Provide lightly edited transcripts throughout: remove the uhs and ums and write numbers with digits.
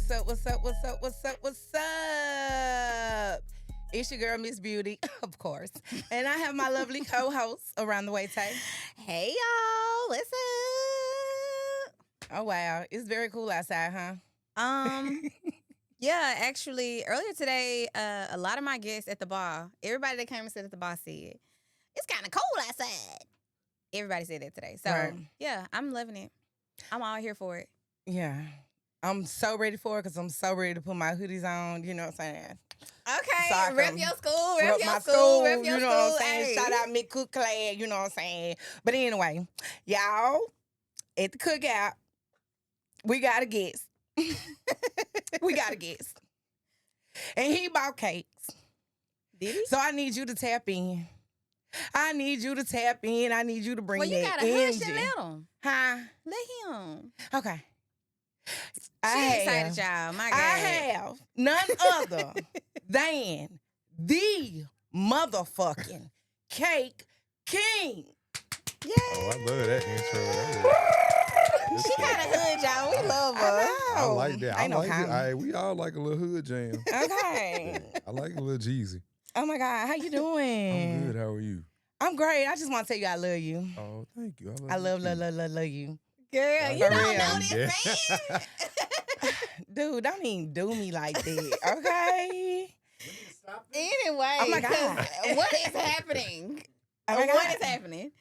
What's up? What's up? What's up? What's up? What's up? It's your girl, Miss Beauty, of course. And I have my lovely co-host around the way, Tay. Hey, y'all. What's up? Oh, wow. It's very cool outside, huh? Yeah, actually, earlier today, a lot of my guests at the bar, everybody that came and sat at the bar said, it's kind of cold outside. Everybody said that today. So, Right. yeah, I'm loving it. I'm all here for it. Yeah. I'm so ready for it because I'm so ready to put my hoodies on. You know what I'm saying? Okay, So I rep can your school, rep your my school, rep your you know school. what I'm saying? Hey. Shout out Mick Cook Clad, you know what I'm saying? But anyway, y'all, at the cookout, we got a guest. We got a guest. And he bought cakes. Did he? So I need you to tap in. I need you to tap in. I need you to bring Well, you that got to hush energy. and let him. Huh? Let him. Okay. She excited, y'all. My God. I have none other than the motherfucking Cake King. Yay. Oh, I love that intro. She kind of hood, y'all. We love her. I like that. I Ain't no like it. comment. We all like a little hood jam. Okay. I like a little Jeezy. Oh my God, how you doing? I'm good. How are you? I'm great. I just want to tell you I love you. Oh, thank you. I love you. you. Girl, you For don't real. know this man. Dude, don't even do me like that, okay? Anyway, Oh my God. 'cause what is happening? Oh my What God. is happening?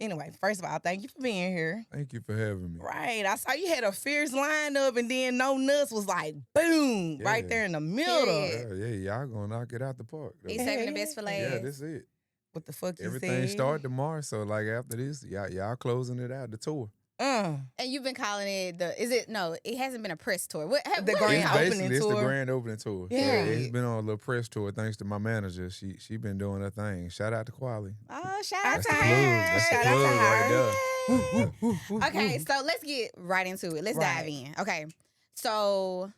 Anyway, first of all, thank you for being here. Thank you for having me. Right. I saw you had a fierce lineup and then No Nutz was like, boom, right Yeah. there in the middle. Period. Yeah, y'all gonna knock it out the park. though. He's saving the best for last. Yeah, this it. What the fuck you Everything said? start tomorrow, so like after this, y'all closing it out, the tour. And you've been calling it it hasn't been a press tour. What The what grand It's opening basically tour. the grand opening tour. So Yeah. it's been on a little press tour thanks to my manager. She been doing her thing. Shout out to Quali. Oh, shout That's out to the her. plug. That's the Shout out to plug right her. there. Okay, so let's get right into it. Let's dive in. Okay, so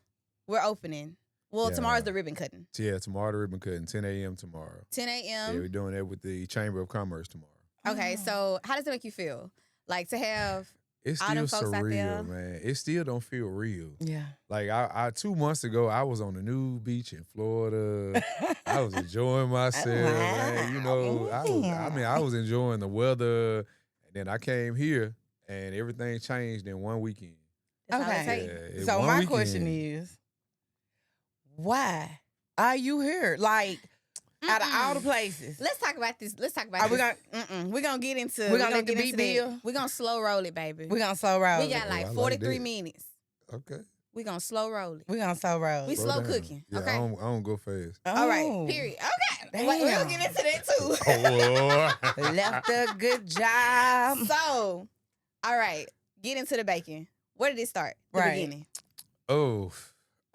we're opening. Well, Yeah. tomorrow's the ribbon cutting. Yeah, tomorrow the ribbon cutting, 10 a.m. tomorrow. 10 Yeah, a.m. we're doing that with the Chamber of Commerce tomorrow. Okay, so how does it make you feel? Like to have It's all still them folks out there? surreal, man. It still don't feel real. Yeah. Like I 2 months ago, I was on the new beach in Florida. I was enjoying myself, man. You know, I was enjoying the weather, and then I came here, and everything changed in one weekend. That's all it Okay. takes. in So one my weekend. question is, why are you here? Like, out of all the places. Let's talk about this. Let's talk about Are we this. We're gonna get into. We gonna let the get beat into that. build? We're gonna slow roll it, baby. We're going to slow roll We it. got Oh, like I like 43 that. minutes. Okay. We're gonna slow roll it. We're going to slow roll We it. slow down. cooking. Yeah, Okay. I don't go fast. All right. Oh. Period. Okay. Damn. We'll get into that too. Oh, Left a good job. So, all right. Get into the bacon. Where did it start? The Right. beginning.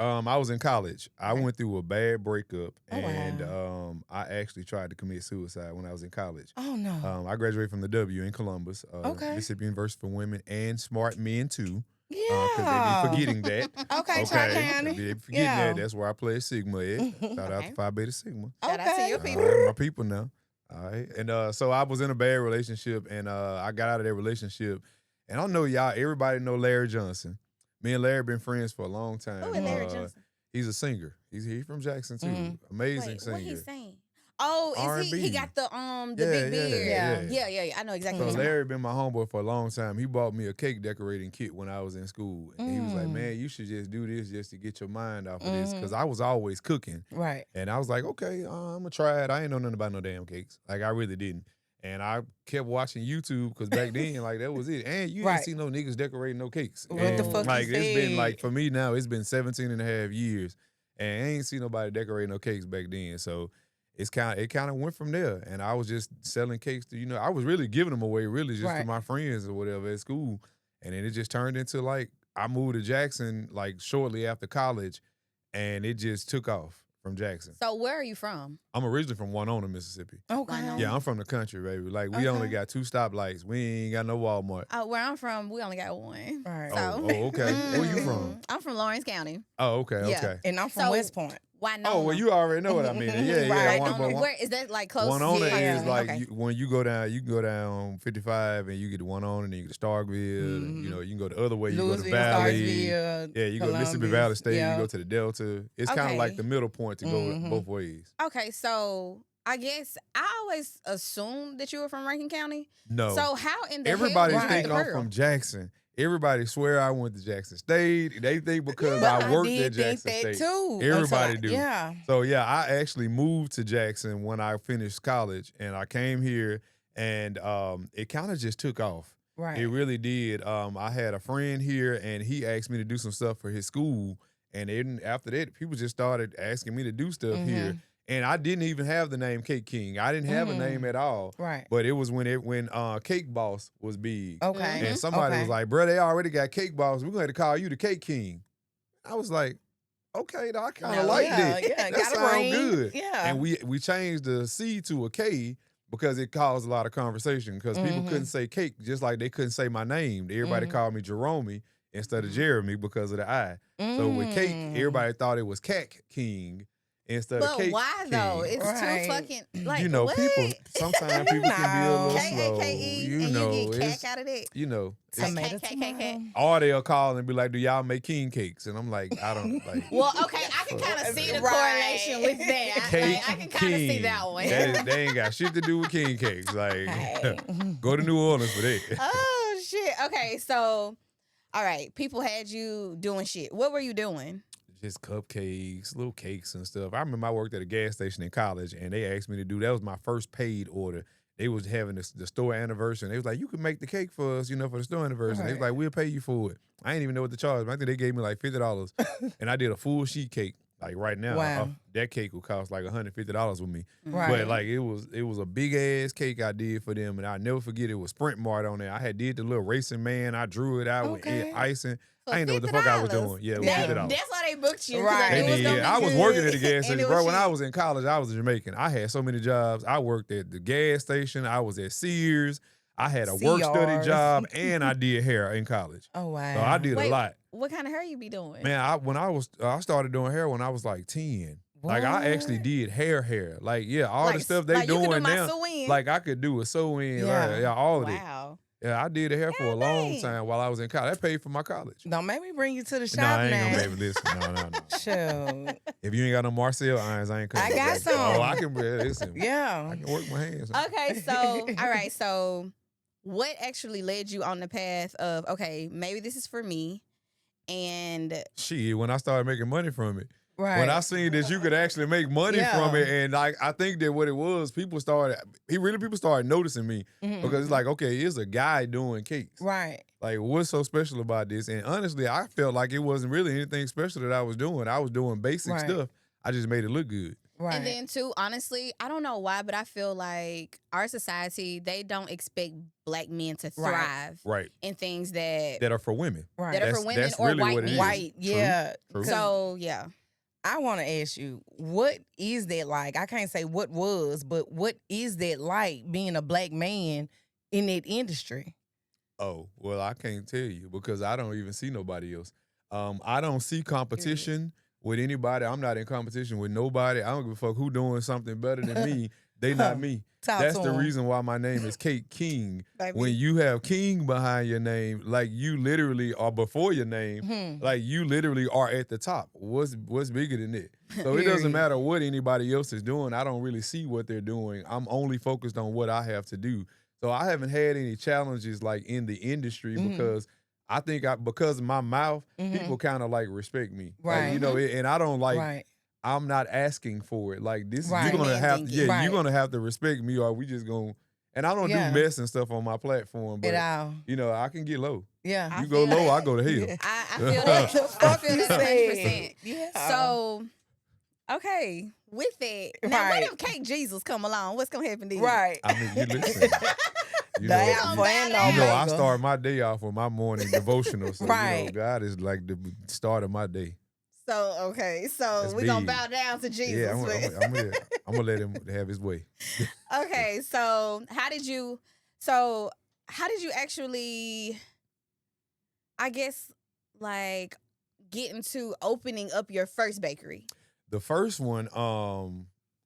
I was in college. I Okay. went through a bad breakup, Oh, and wow. I actually tried to commit suicide when I was in college. Oh, no. I graduated from the W in Columbus, Okay. Mississippi University for Women and Smart Men too. Yeah. Because they be forgetting that. Okay, Tri-County. They be forgetting Yeah. that. That's where I played Sigma at. Shout out Okay. to Phi Beta Sigma. Shout out to your All people. right, my people now. All right. And so I was in a bad relationship, and I got out of that relationship. And I know y'all, everybody know Larry Johnson. Me and Larry been friends for a long time. Who is Larry Johnson? He's a singer. He's from Jackson too. Mhm. Amazing Wait, singer. what he's saying? Oh, is he R&B. got the Yeah, big yeah, beard? yeah. Yeah. I know exactly So what you're Larry been my homeboy for a long time. He bought me a cake decorating kit when I was in school. And he was like, Mm. man, you should just do this just to get your mind off of this. Mhm. Because I was always cooking. Right. And I was like, okay, I'm going to try it. I ain't know nothing about no damn cakes. Like, I really didn't. And I kept watching YouTube because back then, like, that was it. And you Right. ain't see no niggas decorating no cakes. What and the fuck you like, it's been, said? like, for me now, it's been 17 and a half years. And I ain't see nobody decorating no cakes back then. So it kind of went from there. And I was just selling cakes to, I was really giving them away really just Right. to my friends or whatever at school. And then it just turned into, like, I moved to Jackson, like, shortly after college. And it just took off from Jackson. So where are you from? I'm originally from Winona, Mississippi. Okay. Winona. Yeah, I'm from the country, baby. Like, we only Okay. got 2 stoplights. We ain't got no Walmart. Where I'm from, we only got one. Right. So, Oh, okay. Where you from? I'm from Lawrence County. Oh, okay, Yeah. okay. And I'm from So- West Point. Wynonna. Oh, well, you already know what I mean. Yeah, Right. Where is that like close? Wynonna Yeah. is like Okay. when you go down 55 and you get to Wynonna and then you get to Starkville. And, you know, you can go the other way. You go to Louisville, Valley. Starksville, Yeah, you go to Mississippi Columbus, Valley State. yeah. You go to the Delta. It's kind of like Okay. the middle point to go both ways. Okay, so I guess I always assumed that you were from Rankin County. No. So how in the Everybody hell did you think get the I'm Pearl? from Jackson. Everybody swear I went to Jackson State. They think because But I worked did at Jackson think that State. too. Everybody until do. Yeah. So yeah, I actually moved to Jackson when I finished college, and I came here, and it kind of just took off. Right. It really did. I had a friend here, and he asked me to do some stuff for his school, and then after that, people just started asking me to do stuff here. And I didn't even have the name KakeKing. I didn't have a name at all. Right. But it was when Cake Boss was big. Okay. And somebody Okay. was like, bro, they already got Cake Boss. We're going to have to call you the Cake King. I was like, okay, I kind of like that. Yeah, That got a sounds ring. good. Yeah. And we changed the C to a K because it caused a lot of conversation because people couldn't say cake just like they couldn't say my name. Everybody called me Jeromie instead of Jeremy because of the I. So with cake, everybody thought it was KakeKing instead of But Cake why though? King. It's Right. too fucking like You know, what? people sometimes people can be a little slow. K-A-K-E, You and know, you get it's, cack out of that. you know, it's, Tomato, K-K-K-K. tomato. or they'll call and be like, "Do y'all make king cakes?" And I'm like, "I don't like." Well, okay, I can kind of see the Right. correlation with that. Cake I can kind of see King. that one. They ain't got shit to do with king cakes. Like, Hey. go to New Orleans for that. Oh shit. Okay, so all right, people had you doing shit. What were you doing? Just cupcakes, little cakes and stuff. I remember I worked at a gas station in college, and they asked me to do. That was my first paid order. They was having the store anniversary. And they was like, "You can make the cake for us, for the store anniversary." They was like, "We'll pay you for it." I didn't even know what to charge. I think they gave me like $50, and I did a full sheet cake. Like right now, Wow. that cake would cost like $150 with me. Right. But like it was a big ass cake I did for them, and I'll never forget it was Sprint Mart on there. I had did the little racing man. I drew it out with icing. For I didn't know what the fuck I was $50. doing. Yeah, it was Yeah. $50. That's why they booked you. 'cause Right. they They knew it was did, gonna yeah. be I was good. working at the gas And station, it bro. was When I shit. was in college, I was a Jamaican. I had so many jobs. I worked at the gas station. I was at Sears. I had a work study CRs. job, and I did hair in college. Oh wow. So I did Wait, a lot. What kind of hair you be doing? Man, I started doing hair when I was like 10. Like I actually What? did hair. Like all the Like- stuff they like you could do doing my now. sew-in. Like I could do a sew-in. Yeah. All of it. Wow. Yeah, I did the hair for a long dang. time while I was in college. That paid for my college. Don't make me bring you to the No, shop I ain't now. gonna be able to listen. No. Shoot. If you ain't got no Marcel irons, I ain't coming. I got Like, some. Oh, I can listen. Yeah. I can work my hands. Okay, so all right, so what actually led you on the path of okay, maybe this is for me, and Shit, when I started making money from it. Right. When I seen that you could actually make money Yeah. from it, and like I think that what it was, people started noticing me because it's like, okay, here's a guy doing cakes. Right. Like, what's so special about this? And honestly, I felt like it wasn't really anything special that I was doing. I was doing basic Right. stuff. I just made it look good. Right. and then too, honestly, I don't know why, but I feel like our society they don't expect black men to thrive Right. in things that That are for women. right. that are for women or really white what it men. is. White. True. Yeah. True. So yeah. I want to ask you, what is that like? I can't say what was, but what is that like being a black man in that industry? Oh, well, I can't tell you because I don't even see nobody else. I don't see competition with anybody. I'm not in competition with nobody. I don't give a fuck who doing something better than me. They not me. Talk That's to the 'em. reason why my name is KakeKing. Baby. When you have King behind your name, like you literally are before your name, like you literally are at the top. What's bigger than it? So it doesn't Period. matter what anybody else is doing. I don't really see what they're doing. I'm only focused on what I have to do. So I haven't had any challenges like in the industry because I think because of my mouth, people kind of like respect me. Right. Like, and I don't like. Right. I'm not asking for it. Like this, Right. you're gonna have, Demanding it. Right. you're gonna have to respect me, or we just gonna. And I don't Yeah. do mess and stuff on my platform, but At all. I can get low. Yeah. I You go feel low, that. I go to hell. I feel that. The I fuck feel you that said. 100%. Yeah. So, okay, with that, now Right. what if Cake Jesus come along? What's gonna happen then? Right. I mean, you listen. You know, Damn, boy, friend, I I Omega. start my day off with my morning devotional. So Right. God is like the start of my day. So okay, so That's we're gonna big. bow down to Jesus. Yeah, with- I'm gonna let him have his way. Okay, so how did you actually, I guess, like get into opening up your first bakery? The first one,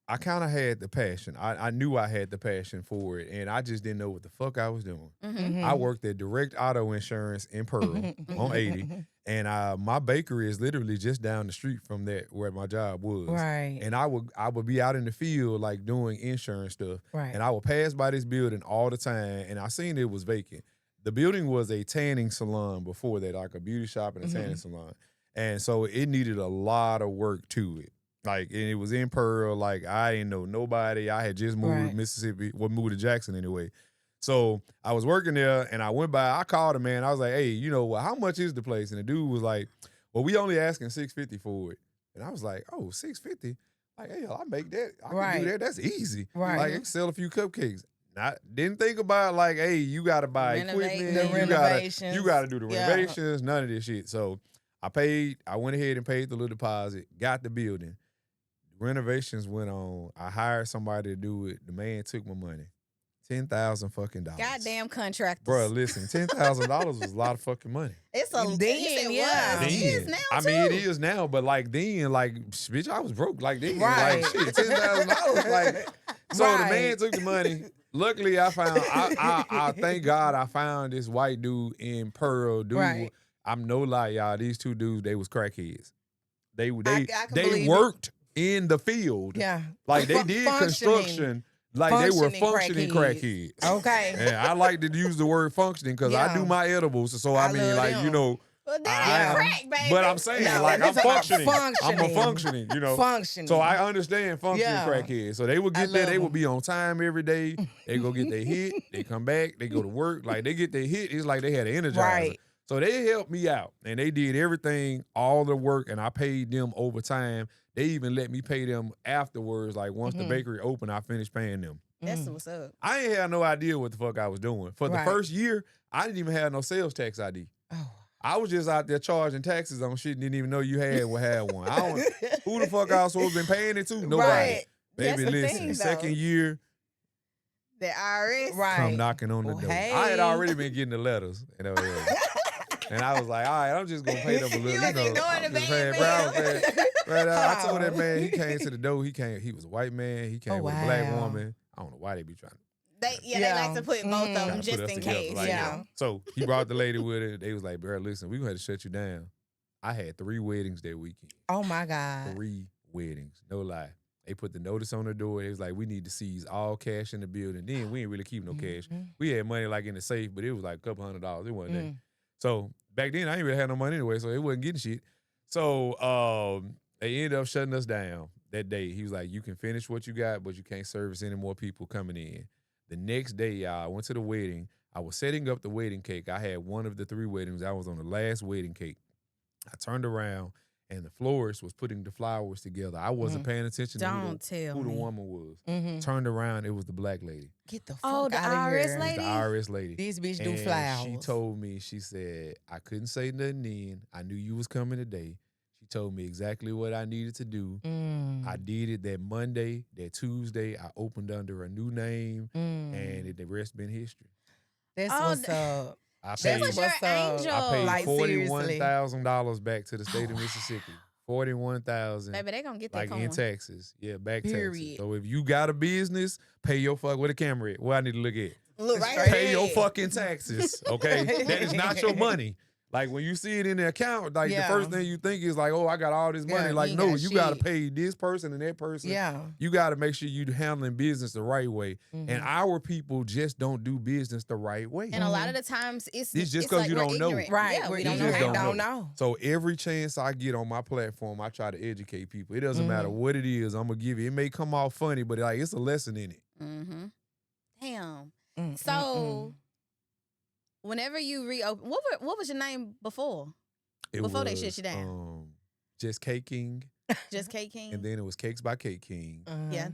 I kind of had the passion. I knew I had the passion for it, and I just didn't know what the fuck I was doing. Mm-hmm. I worked at Direct Auto Insurance in Pearl on 80, and my bakery is literally just down the street from that where my job was. Right. And I would be out in the field like doing insurance stuff, Right. and I would pass by this building all the time, and I seen it was vacant. The building was a tanning salon before that, like a beauty shop and a tanning salon, and so it needed a lot of work to it. Like, and it was in Pearl. Like, I didn't know nobody. I had just moved to Mississippi, moved to Jackson anyway. So I was working there, and I went by. I called him, man. I was like, hey, how much is the place? And the dude was like, well, we only asking $650 for it. And I was like, oh, $650? Like, hey, I make that. I can do that. That's easy. Right. Like, I can sell a few cupcakes. Didn't think about like, hey, you got to buy equipment. The renovations. You got to do the renovations. None of this shit. So I went ahead and paid the little deposit, got the building. Renovations went on. I hired somebody to do it. The man took my money. $10,000 fucking dollars. Goddamn contractors. Bro, listen, $10,000 was a lot of fucking money. It's a then, It is now, I too. mean, it is now, but like then, like, bitch, I was broke. Like then, Right. like shit, $10,000. Like, so the man took the money. Luckily, I found. I thank God I found this white dude in Pearl. Dude, Right. I'm no lie, y'all. These two dudes, they was crackheads. They I can believe worked in the field. Yeah. Like they did construction. Like they were functioning crackheads. Okay. And I like to use the word functioning because I do my edibles. So I mean, love like, them. Well, that's crack, baby. But I'm saying, No, like, I'm it's about functioning. I'm a functioning. functioning, Functioning. So I understand functioning Yeah. crackheads. So they would get I there. love They would them. be on time every day. They go get their hit. They come back. They go to work. Like, they get their hit. It's like they had an energizer. Right. So they helped me out. And they did everything, all the work, and I paid them overtime. They even let me pay them afterwards. Like, once the bakery opened, I finished paying them. That's what's up. I ain't had no idea what the fuck I was doing. For the Right. first year, I didn't even have no sales tax ID. Oh. I was just out there charging taxes on shit and didn't even know you had one. Who the fuck I was supposed to be paying it to? Nobody. Right. Baby, That's the listen, thing, though. second year, The IRS. Right. come knocking on the Well, door. hey. I had already been getting the letters. And I was like, all right, I'm just going to pay them a little. You was ignoring I'm the just baby. paying. Bro, I was paying. Right, I told that man, he came to the door. He was a white man. He came with a black wow. woman. I don't know why they be trying to. They like to put both of them Trying to just put us in together, case. like, Yeah. So he brought the lady with it. They was like, bro, listen, we gonna have to shut you down. I had 3 weddings that weekend. Oh my God. 3 weddings, no lie. They put the notice on the door. It was like, we need to seize all cash in the building. Then we ain't really keep no cash. We had money like in the safe, but it was like a couple $100. It wasn't that. So back then, I ain't really had no money anyway, so it wasn't getting shit. So they ended up shutting us down that day. He was like, you can finish what you got, but you can't service any more people coming in. The next day, y'all, I went to the wedding. I was setting up the wedding cake. I had one of the 3 weddings. I was on the last wedding cake. I turned around, and the florist was putting the flowers together. I wasn't paying attention to Don't tell who the me. woman was. Turned around, it was the black lady. Get the fuck Oh, the out of IRS here. lady? The IRS lady. This bitch do And flowers. she told me, she said, I couldn't say nothing then. I knew you was coming today. She told me exactly what I needed to do. I did it that Monday, that Tuesday. I opened under a new name, and the rest been history. That's Oh, what's up. I That's paid, was your what's up. angel. I paid Like, seriously. $41,000 back to the state of Mississippi. $41,000. Baby, they gonna get that Like coin. in taxes. Yeah, back taxes. Period. So if you got a business, pay your fuck. Where the camera at? What I need to look at? Look right Straight Pay your ahead. fucking taxes, okay? That is not your money. Like when you see it in the account, like the Yeah. first thing you think is like, oh, I got all this money. Yeah, Like, you no, got you got to shit. pay this person and that person. Yeah. You got to make sure you're handling business the right way. And our people just don't do business the right way. And a lot of the times It's just 'cause like you we're don't know. ignorant. Right. Yeah, We're we don't You know. just how. don't know. So every chance I get on my platform, I try to educate people. It doesn't matter what it is, I'm gonna give you. It may come off funny, but like it's a lesson in it. Mm-hmm. Damn. So, whenever you reopen, what was your name before? Before they shut you down. Just KakeKing, Just KakeKing? and then it was Cakes by KakeKing. Yeah.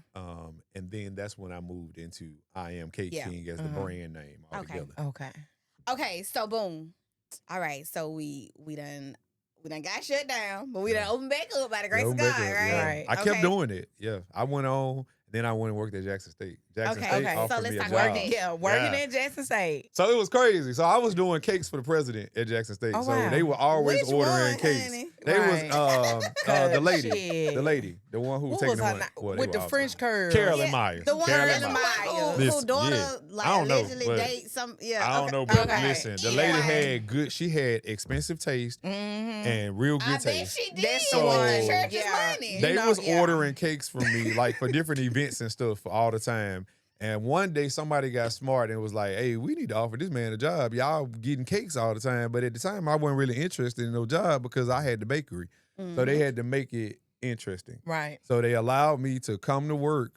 And then that's when I moved into I Am KakeKing as the brand name Okay. altogether. Okay. Okay, so boom. All right, so we done got shut down, but we done opened back up by the grace Yeah, of back God, up, right? yeah. Right. I kept Okay. doing it. Yeah, I went on. Then I went and worked at Jackson State. Jackson Okay, State okay. So offered let's me a talk job. about that. Yeah, working Yeah. at Jackson State. So it was crazy. So I was doing cakes for the president at Jackson State. Oh, so wow. they were always Which ordering one, cakes. honey? They was the lady, Shit. the one who was What taking was the her money name? With the French curls. Carolyn Yeah, Myers. The one Carolyn who, Myers. who Listen, daughter yeah. like I don't know, allegedly but date some. Yeah, I don't okay. know, but Okay. listen, the Anyway. lady had good. She had expensive taste and real I good bet taste. she did. That's the one. With the church's Yeah. money. They know, was yeah. ordering cakes from me like for different events and stuff all the time. And one day somebody got smart and was like, "Hey, we need to offer this man a job. Y'all getting cakes all the time." But at the time, I wasn't really interested in no job because I had the bakery, so they had to make it interesting. Right. So they allowed me to come to work,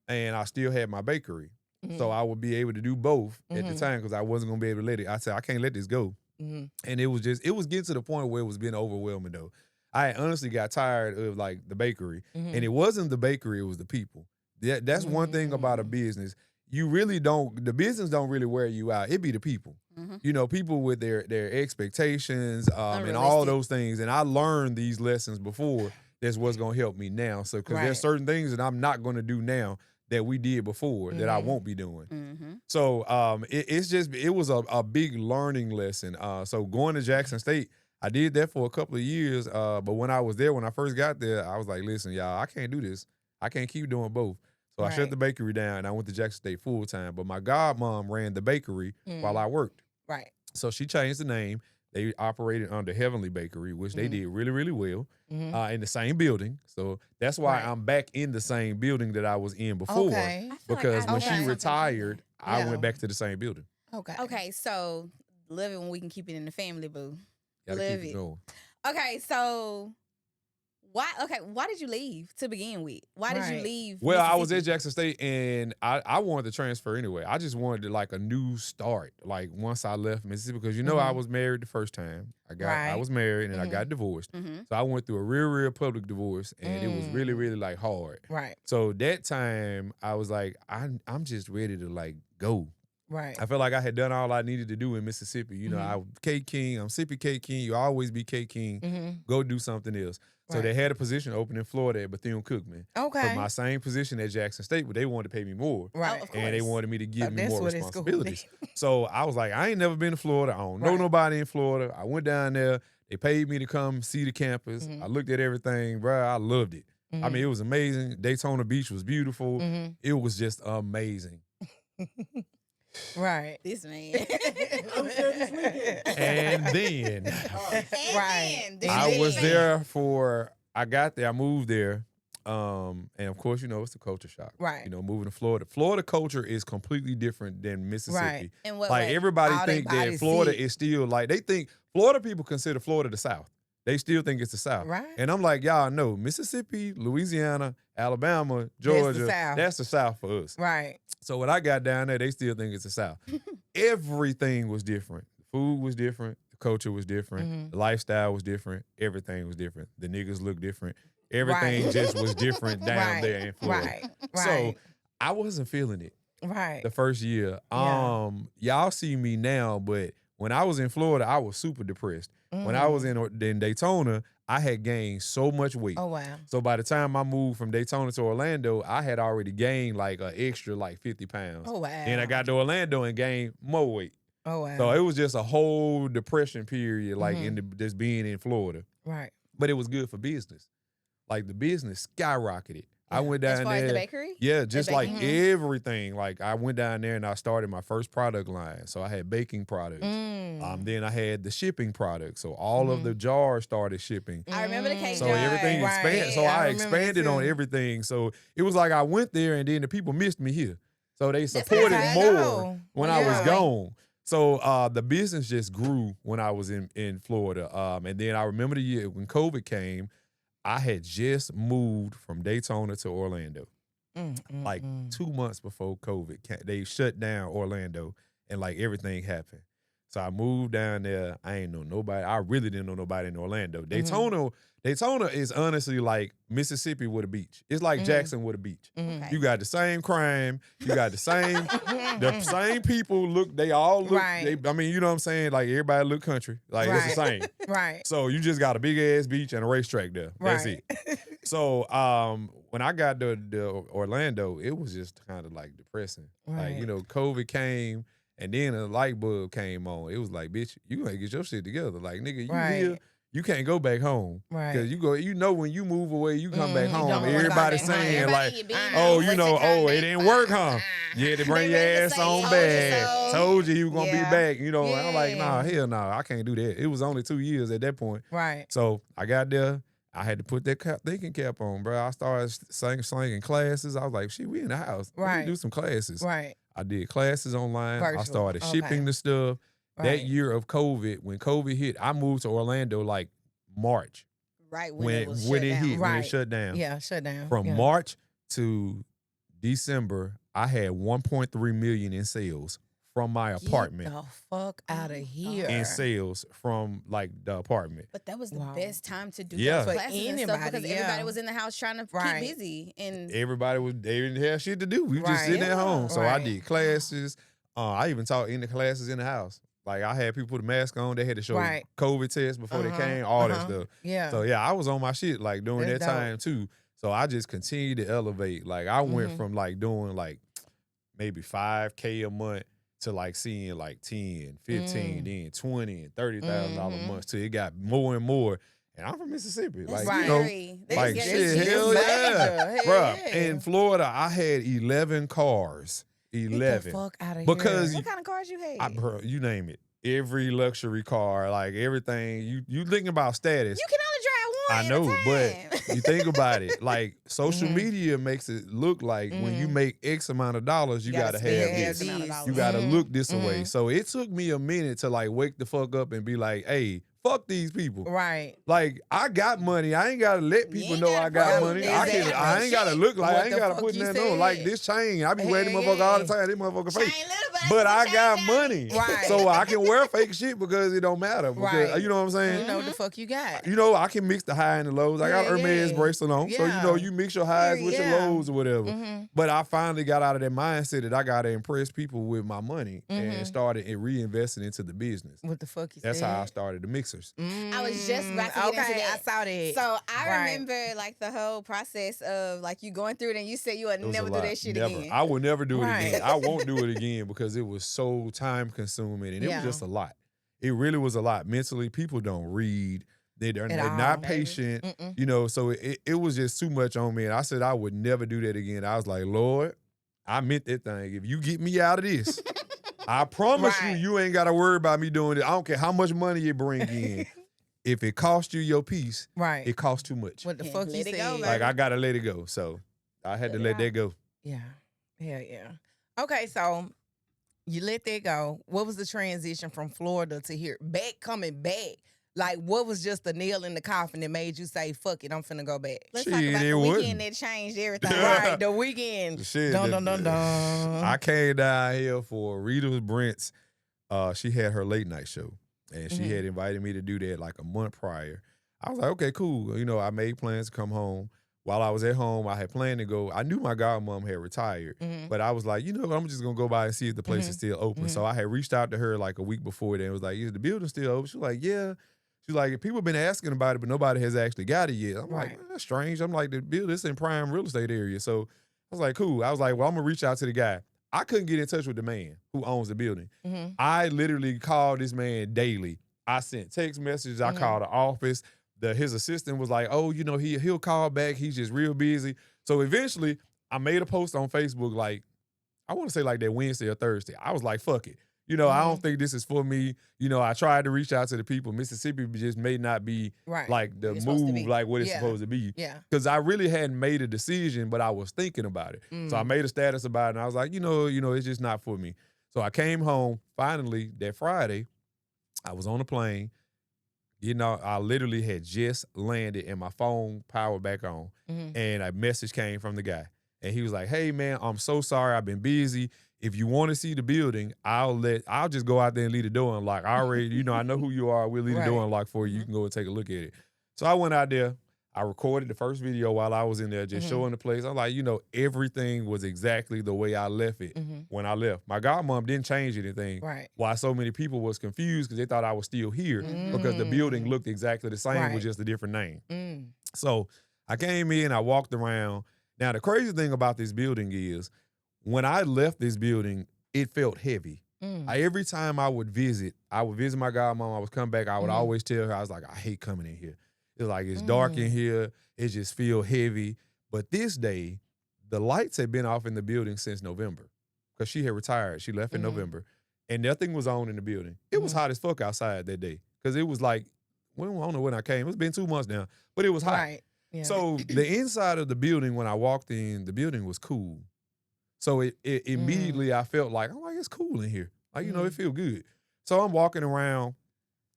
and I still had my bakery, Mm-hmm. so I would be able to do both at the time because I wasn't gonna be able to let it. I said I can't let this go, and it was getting to the point where it was being overwhelming though. I honestly got tired of like the bakery, and it wasn't the bakery; it was the people. That's one thing about a business. You really don't. The business don't really wear you out. It be the people. You know, people with their expectations and all Unrealistic. those things. And I learned these lessons before. That's what's gonna help me now. So because Right. there's certain things that I'm not gonna do now that we did before that I won't be doing. So it was a big learning lesson. So going to Jackson State, I did that for a couple of years. But when I was there, when I first got there, I was like, listen, y'all, I can't do this. I can't keep doing both. So I shut Right. the bakery down and I went to Jackson State full time. But my godmom ran the bakery while I worked. Right. So she changed the name. They operated under Heavenly Bakery, which they did really, really well in the same building. So that's why Right. I'm back in the same building that I was in before. Okay. Because when Okay. she retired, I Yeah. went back to the same building. Okay. Okay, so love it when we can keep it in the family, boo. Gotta Love keep it it. going. Okay, so why did you leave to begin with? Why did you Right. leave? Well, I was at Mississippi? Jackson State and I wanted to transfer anyway. I just wanted like a new start. Like once I left Mississippi, because I was married the first time. I Right. was married and I got divorced. Mhm. So I went through a real public divorce and it was really, really like hard. Right. So that time I was like, I'm just ready to like go. Right. I felt like I had done all I needed to do in Mississippi. I KakeKing, I'm sipping KakeKing. You always be KakeKing. Go do something else. So Right. they had a position open in Florida at Bethune-Cookman. Okay. For my same position at Jackson State, but they wanted to pay me more. Right. Oh, of And they course. wanted me to give me that's more what it's called. responsibilities. So I was like, I ain't never been to Florida. I don't know Right. nobody in Florida. I went down there. They paid me to come see the campus. I looked at everything, bro. I loved it. I mean, it was amazing. Daytona Beach was beautiful. It was just amazing. Right. This man. And then Right. I was there I got there, I moved there. And of course, it's the culture shock. Right. Moving to Florida. Florida culture is completely different than Mississippi. Right. In what Like way? everybody All they think that bodies Florida see. is still like they think Florida people consider Florida the South. They still think it's the South. Right. And I'm like, y'all know Mississippi, Louisiana, Alabama, Georgia, South. that's the South for us. Right. So when I got down there, they still think it's the South. Everything was different. The food was different. The culture was different. The lifestyle was different. Everything was different. The niggas looked different. Everything Right. just was different down Right. there in Florida. Right. So Right. I wasn't feeling it Right. the first year. Yeah. Y'all see me now, but when I was in Florida, I was super depressed. When I was in Daytona, I had gained so much weight. Oh wow. So by the time I moved from Daytona to Orlando, I had already gained like an extra like 50 pounds. Oh wow. Then I got to Orlando and gained more weight. Oh wow. So it was just a whole depression period, like just being in Florida. Right. But it was good for business. Like the business skyrocketed. I went As down far there. as the bakery? Yeah, just like baking? everything. Like I went down there and I started my first product line. So I had baking products. Then I had the shipping products. So all of the jars started shipping. I remember the cake So jar. everything Right. expanded. So I I remember that expanded on too. everything. So it was like I went there and then the people missed me here. So they how supported I more know. when I was Yeah. gone. So the business just grew when I was in Florida. And then I remember the year when COVID came, I had just moved from Daytona to Orlando. Like 2 months before COVID came, they shut down Orlando and like everything happened. So I moved down there. I ain't know nobody. I really didn't know nobody in Orlando. Daytona is honestly like Mississippi with a beach. It's like Jackson with a beach. Okay. You got the same crime. You got the same people look. They all look. Right. I mean, you know what I'm saying? Like everybody look country. Like it's the same. Right. So you just got a big ass beach and a racetrack there. That's Right. it. So when I got to Orlando, it was just kind of like depressing. Like, Right. COVID came and then a light bulb came on. It was like, bitch, you gotta get your shit together. Like, nigga, you Right. here, you can't go back home. Right. Because when you move away, you come back You home. don't wanna go Everybody's back home. saying Everybody like, you been oh, with, you know, you come it back. didn't work, huh? You had to bring your They ready to ass say, on told you back. so. Told you he was gonna Yeah. be back, you know. And I'm like, nah, Yeah. hell no, I can't do that. It was only 2 years at that point. Right. So I got there. I had to put that thinking cap on, bro. I started slinging classes. I was like, shit, we in the house. Let Right. me do some classes. Right. I did classes online. I Virtual. started Okay. shipping the stuff. That Right. year of COVID, when COVID hit, I moved to Orlando like March. Right when it was shut down. Hit, when it Right. shut down. Yeah, shut down. From yeah. March to December, I had 1.3 million in sales from my apartment. Get the fuck out of here. In sales from like the apartment. But that was the Wow. best time to do Yeah. those For classes and stuff because anybody, everybody yeah. was in the house trying to Right. keep busy. And They didn't have shit to do. We just Right. sitting at home. So I Right. did classes. I even taught in the classes in the house. Like I had people put a mask on. They had to show Right. COVID tests before they Uh-huh. came, all that Uh-huh. stuff. Yeah. So yeah, I was on my shit like during That's that dope. time too. So I just continued to elevate. Like I went Mhm. from like doing like maybe 5K a month to like seeing like 10, 15, then 20 and $30,000 Mhm. months till it got more and more. And I'm from Mississippi. that's Like, Right. you know, scary. like That's shit, scary. hell That's yeah. major. Bruh, Hell yeah. in Florida, I had 11 cars. Get the 11. fuck out of Because here. What kind of cars you had? Bro, you name it. Every luxury car, like everything. You thinking about status. You can only drive one. I know, at a but time. you think about it. Like social Mhm. media makes it look like when you Mhm. make X amount of dollars, you gotta spend have X this. amount of dollars. You gotta Mhm. look this away. Mhm. So it took me a minute to like wake the fuck up and be like, hey, fuck these people. Right. Like I got money. I ain't gotta let people ain't know gotta I got prove money. this. I ain't gotta look like What I ain't the gotta fuck put you nothing on. Like said? this chain. I be wearing this Hell motherfucker all the yeah. time. This motherfucker fake. Chain little, but But I chain got money. Right. So I can wear fake shit because it don't matter. Because Right. you know what I'm saying? You know what the fuck you got. You know, I can mix the high and the lows. I got Yeah, Hermes yeah. bracelet on. So, you know, Yeah. you mix your highs with your Yeah. lows or whatever. Mhm. But I finally got out of that mindset that I got to impress people with my money and Mhm. started reinvesting into the business. What the fuck you That's said? how I started the mixers. I was just about to get okay, into that. I saw that. So I Right. remember like the whole process of like you going through it and you said you would It was never a do lot. that shit Never. again. I would never do it Right. again. I won't do it again because it was so time consuming and it Yeah. was just a lot. It really was a lot. Mentally, people don't read. They're At all, not baby. patient. Mm-mm. You know, so it was just too much on me. And I said I would never do that again. I was like, Lord, I meant that thing. If you get me out of this, I promise Right. you ain't got to worry about me doing it. I don't care how much money you bring in. If it costs you your piece, Right. it costs too much. What the Yeah, fuck you let it said? go, baby. Like, I got to let it go. So I had to Let it let out. that go. Yeah. Hell yeah. Okay, so you let that go. What was the transition from Florida to here? Coming back. Like, what was just the nail in the coffin that made you say, fuck it, I'm finna go back? Let's Shit, talk about it the wouldn't. weekend that changed everything. Yeah. Right, the weekend. Shit, Dun, dun, dun, dun. I came down here for Rita Brent's. She had her late night show, and she Mhm. had invited me to do that like a month prior. I was like, okay, cool. You know, I made plans to come home. While I was at home, I had planned to go. I knew my godmom had retired, Mhm. but I was like, you know, I'm just gonna go by and see if the place is still open. Mhm. So I had reached out to her like a week before that and was like, is the building still open? She was like, yeah. She's like, people been asking about it, but nobody has actually got it yet. I'm like, Right. that's strange. I'm like, the building is in prime real estate area. So I was like, cool. I was like, well, I'm gonna reach out to the guy. I couldn't get in touch with the man who owns the building. Mhm. I literally called this man daily. I sent text messages. I Mhm. called the office. His assistant was like, oh, you know, he'll call back. He's just real busy. So eventually, I made a post on Facebook like, I want to say like that Wednesday or Thursday. I was like, fuck it. You know, I don't think this is for me. You know, I tried to reach out to the people. Mississippi just may not be Right. like the It's supposed to move be. like what it's Yeah. supposed to be. Yeah. Because I really hadn't made a decision, but I was thinking about it. So I made a status about it, and I was like, you know, it's just not for me. So I came home finally that Friday. I was on a plane. You know, I literally had just landed, and my phone powered back on, Mhm. and a message came from the guy, and he was like, "Hey man, I'm so sorry. I've been busy. If you want to see the building, I'll just go out there and leave the door unlocked. I already, you know, I know who you are. We'll leave the door Right. unlocked for you. You can go and take a look at it." So I went out there. I recorded the first video while I was in there, just Mhm. showing the place. I'm like, you know, everything was exactly the way I left it Mhm. when I left. My godmom didn't change anything. Right. Why so many people was confused because they thought I was still here because the building Mm. looked exactly the same Right. with just a different name. Mm. So I came in, I walked around. Now, the crazy thing about this building is when I left this building, it felt heavy. Every time I would visit my godmom. I would come back. I would Mhm. always tell her, I was like, I hate coming in here. It's like it's dark in here. It just feel heavy. But this day, the lights had been off in the building since November because she had retired. She left in November, and nothing was on in the building. It was hot as fuck outside that day because it was like, well, I don't know when I came. It's been 2 months now, but it was hot. Right. Yeah. So the inside of the building, when I walked in, the building was cool. So it immediately I felt like, oh, it's cool in here. Like, it feel good. So I'm walking around.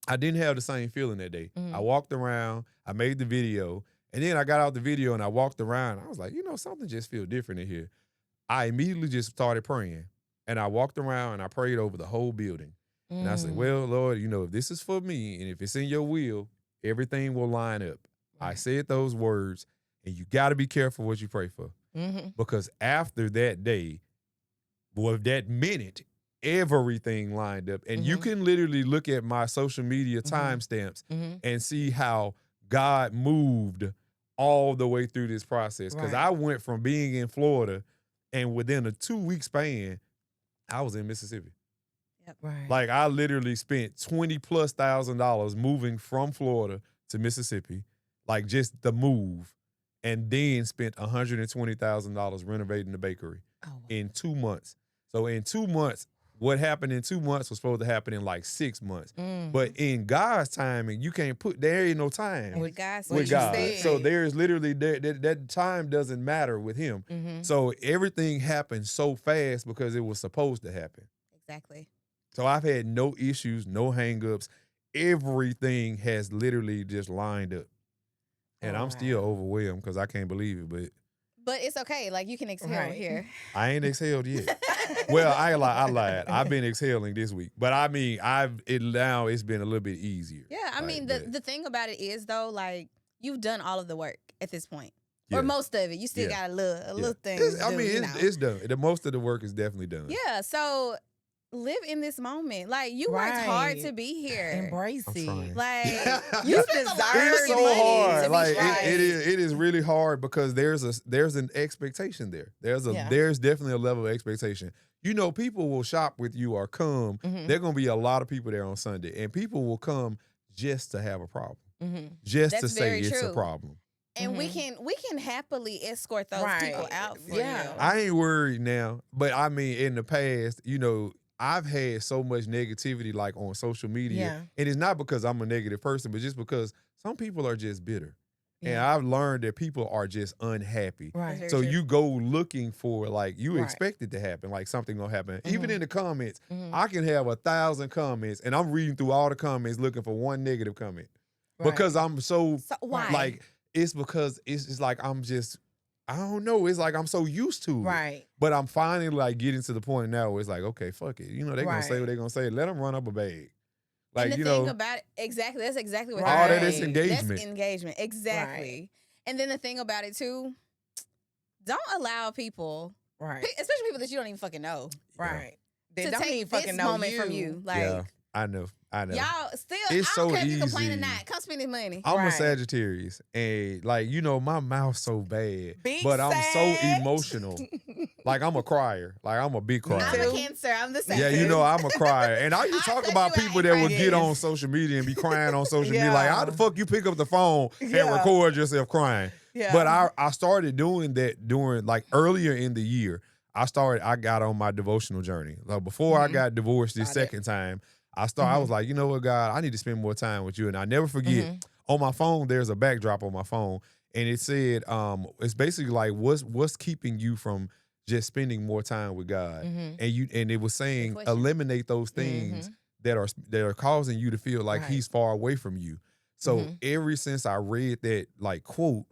I didn't have the same feeling that day. I walked around, I made the video, and then I got out the video and I walked around. I was like, something just feel different in here. I immediately just started praying. And I walked around and I prayed over the whole building. And I said, well, Lord, if this is for me and if it's in your will, everything will line up. I said those words, and you got to be careful what you pray for. Because after that day, that minute, everything lined up. And you can literally look at my social media timestamps and see how God moved all the way through this process. Because I went from being in Florida, and within a 2-week span, I was in Mississippi. Yep. Right. Like, I literally spent $20,000+ moving from Florida to Mississippi, like just the move, and then spent $120,000 renovating the bakery in 2 months. So in 2 months, what happened in 2 months was supposed to happen in like 6 months. But in God's timing, you can't there ain't no time With God's with God. So there's literally, that time doesn't matter with him. So everything happened so fast because it was supposed to happen. Exactly. So I've had no issues, no hangups. Everything has literally just lined up. And I'm still overwhelmed because I can't believe it, but it's okay. Like, you can exhale here. I ain't exhaled yet. Well, I lied. I've been exhaling this week, but I mean, now it's been a little bit easier. Yeah, I mean, the thing about it is though, like, you've done all of the work at this point, Yeah. or most of it. You still got a little thing. It's done. The most of the work is definitely done. Yeah, so live in this moment. Like, you worked hard to be here. Embrace I'm it. trying. Like, You spent a deserve lot It's of so money hard. to be Like right. it is really hard because there's an expectation there. There's definitely a level of expectation. People will shop with you or come. There gonna be a lot of people there on Sunday, and people will come just to have a problem, just That's to say very it's a true. problem. And we can happily escort those people out for you. I ain't worried now, but I mean, in the past, I've had so much negativity like on social media, and it's not because I'm a negative person, but just because some people are just bitter. And I've learned that people are just unhappy. Right. So you go looking for, like, you expect it to happen, like something gonna happen. Even in the comments, I can have 1,000 comments, and I'm reading through all the comments looking for one negative comment. Because I'm so why? like, it's because it's like I don't know. It's like I'm so used to it. Right. But I'm finally like getting to the point now where it's like, okay, fuck it. They're gonna say what they're gonna say. Let them run up a bag. Like, and the thing about it, exactly, that's exactly what all you're that is saying. engagement. That's engagement, exactly. Right. And then the thing about it too, don't allow people, especially people that you don't even fucking know, They to don't take even fucking this know moment from you. Like, yeah, I know. y'all still, It's I don't so care if you complain or easy. not. Come spend this money. I'm a Right. Sagittarius, and like, my mouth's so bad, Big but I'm so Sag. emotional. Like, I'm a crier. Like, I'm a big crier. I'm a Cancer. I'm the same. Yeah, I'm a crier. And I used to talk cut about you out people and that would cry. get on social media and be crying on social media. Like, how the fuck you pick up the phone and record yourself crying? Yeah. But I started doing that during, like, earlier in the year. I got on my devotional journey. Like, before I got divorced this second time, I was like, you know what, God, I need to spend more time with you. And I never forget, on my phone, there's a backdrop on my phone. And it said, it's basically like, what's keeping you from just spending more time with God? And it was saying, eliminate those things that are causing you to feel like he's far away from you. So ever since I read that, like, quote,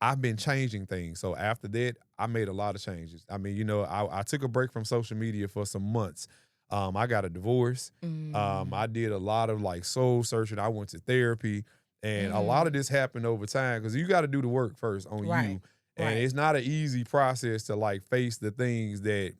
I've been changing things. So after that, I made a lot of changes. I mean, I took a break from social media for some months. I got a divorce. I did a lot of, like, soul searching. I went to therapy. And a lot of this happened over time because you got to do the work first on you. And it's not an easy process to, like, face the things that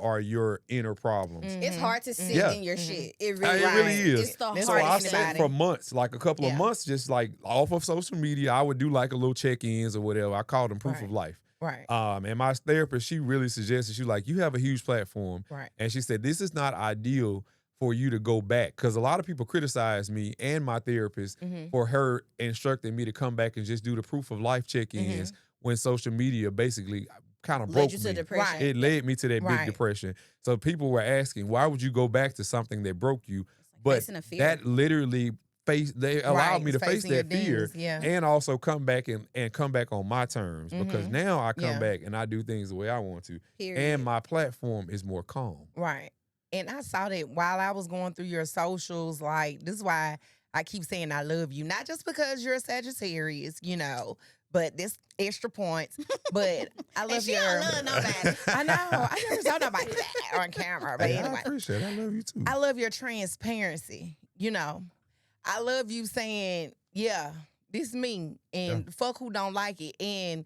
are your inner problems. It's hard to sit in your shit. It It really is. It's the So I hardest sat for months, like a couple of months, just like off of social media. I would do like a little check-ins or whatever. I called them proof of life. Right. And my therapist, she really suggested, she like, you have a huge platform. Right. And she said, this is not ideal for you to go back. Because a lot of people criticize me and my therapist for her instructing me to come back and just do the proof of life check-ins when social media basically kind of broke you me. to depression. Right. It led me to that big Right. depression. So people were asking, why would you go back to something that broke you? But facing a fear. that literally they allowed Right. me to It's face facing your that fear demons, yeah. and also come back and come back on my terms because now I come Yeah. back and I do things the way I want to. Period. And my platform is more calm. Right. And I saw that while I was going through your socials, like, this is why I keep saying I love you. Not just because you're a Sagittarius, you know, but this extra points. But I love And she your. don't love nobody. I know. I never saw nobody that on camera. But Hey, I anyway, appreciate it. I love you too. I love your transparency. You know, I love you saying, yeah, this me, and fuck who don't like it. And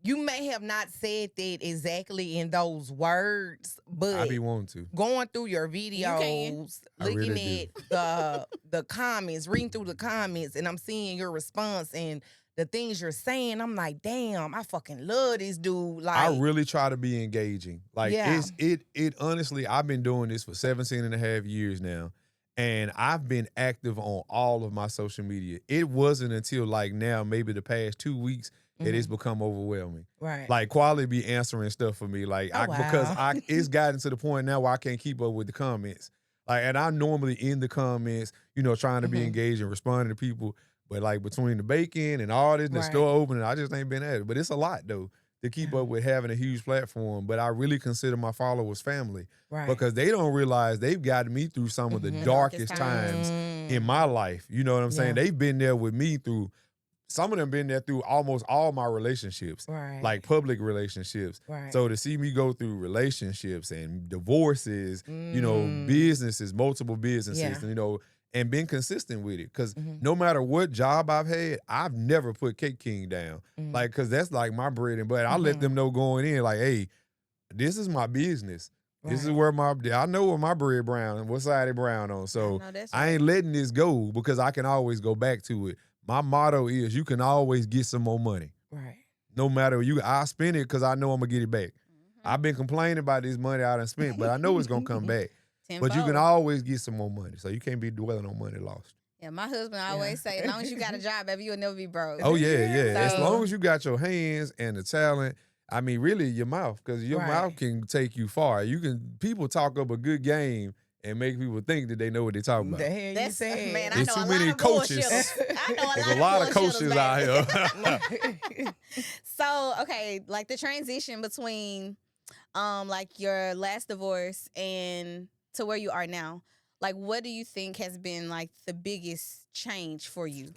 you may have not said that exactly in those words, but I be wanting to. going through your can. videos, I looking really at the comments, reading through the comments, and I'm seeing your response and the things you're saying, I'm like, damn, I fucking love this dude. Like, I really try to be engaging. Like Yeah. it honestly, I've been doing this for 17 and a half years now. And I've been active on all of my social media. It wasn't until like now, maybe the past 2 weeks, that it's become overwhelming. right. Like Quality be answering stuff for me. Like Oh, because wow. it's gotten to the point now where I can't keep up with the comments. Like, and I'm normally in the comments, you know, trying to be engaged and responding to people. But like between the bacon and all this and the Right. store opening, I just ain't been at it. But it's a lot though to keep up with having a huge platform. But I really consider my followers family Right. because they don't realize they've gotten me through some of the darkest times in my life. You know what I'm saying? Yeah. They've been there with me through. Some of them been there through almost all my relationships, Right. like public relationships. Right. So to see me go through relationships and divorces, you know, businesses, multiple businesses, Yeah. you know, and been consistent with it. Because no matter what job I've had, I've never put KakeKing down. Like, because that's like my bread and butter. I let them know going in, like, hey, this is my business. This is where I know where my bread brown and what side it brown on. So know that's I ain't letting this go because I can always go back to it. My motto is you can always get some more money. Right. No matter I spend it because I know I'm gonna get it back. I've been complaining about this money I done spent, but I know it's gonna come back. But you can always get some more money. So you can't be dwelling on money lost. Yeah, my husband always say, as long as you got a job, baby, you'll never be broke. Oh yeah, yeah. As So- long as you got your hands and the talent, I mean, really your mouth, because your Right. mouth can take you far. People talk up a good game and make people think that they know what they're talking The about. hell you That's said? man, I There's know too a many lot of coaches. bullshitters. I know There's a lot of coaches out bullshitters, here. baby. So, okay, like the transition between like your last divorce and to where you are now. Like, what do you think has been like the biggest change for you?